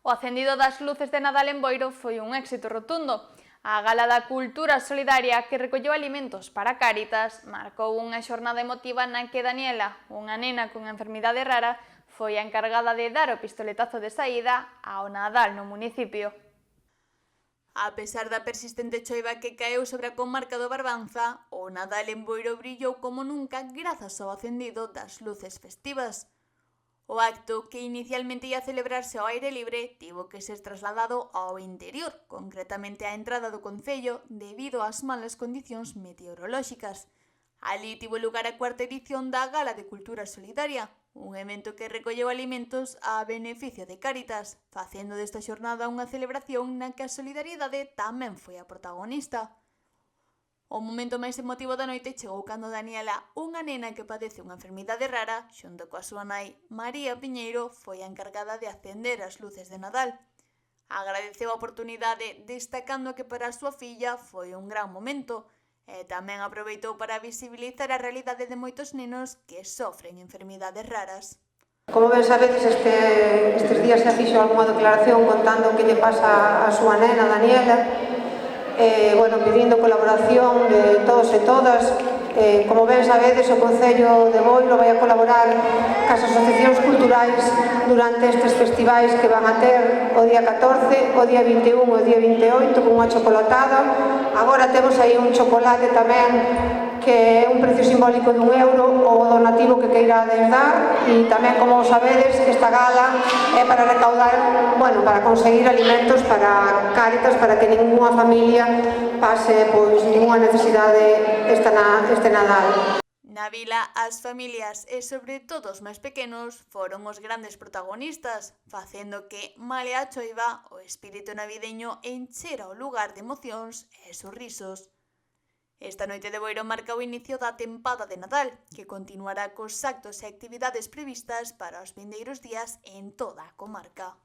O acendido das luces de Nadal en Boiro foi un éxito rotundo. A Gala da Cultura Solidaria, que recolleu alimentos para Cáritas, marcou unha xornada emotiva na que Daniela, unha nena con enfermidade rara, foi a encargada de dar o pistoletazo de saída ao Nadal no municipio. A pesar da persistente choiva que caeu sobre a comarca do Barbanza, o Nadal en Boiro brillou como nunca grazas ao acendido das luces festivas. O acto, que inicialmente ia celebrarse ao aire libre, tivo que ser trasladado ao interior, concretamente á entrada do concello, debido ás malas condicións meteorolóxicas. Alí tivo lugar a cuarta edición da Gala de Cultura Solidaria, un evento que recolleu alimentos a beneficio de Cáritas, facendo desta xornada unha celebración na que a solidariedade tamén foi a protagonista. O momento máis emotivo da noite chegou cando Daniela, unha nena que padece unha enfermidade rara, xunto coa súa nai, María Piñeiro, foi a encargada de acender as luces de Nadal. Agradeceu a oportunidade, destacando que para a súa filla foi un gran momento, e tamén aproveitou para visibilizar a realidade de moitos nenos que sofren enfermidades raras. Como ben sabedes, estes días se fixo algunha declaración contando o que lle pasa a súa nena, Daniela, pedindo colaboración de todos e todas. Como ben sabedes, o Concello de Boiro vai a colaborar cas asociacións culturais durante estes festivais que van a ter o día 14, o día 21 e o día 28 con unha chocolatada. Agora temos aí un chocolate tamén que é un precio simbólico de €1 o donativo que queirades dar, e tamén, como sabedes, esta gala é para recaudar, para conseguir alimentos para Cáritas, para que ninguna familia pase ninguna necesidade este Nadal. Na vila, as familias e, sobre todo, os máis pequenos foron os grandes protagonistas, facendo que, malia a choiva, o espírito navideño enchera o lugar de emocións e sorrisos. Esta noite de Boiro marca o inicio da tempada de Nadal, que continuará cos actos e actividades previstas para os vindeiros días en toda a comarca.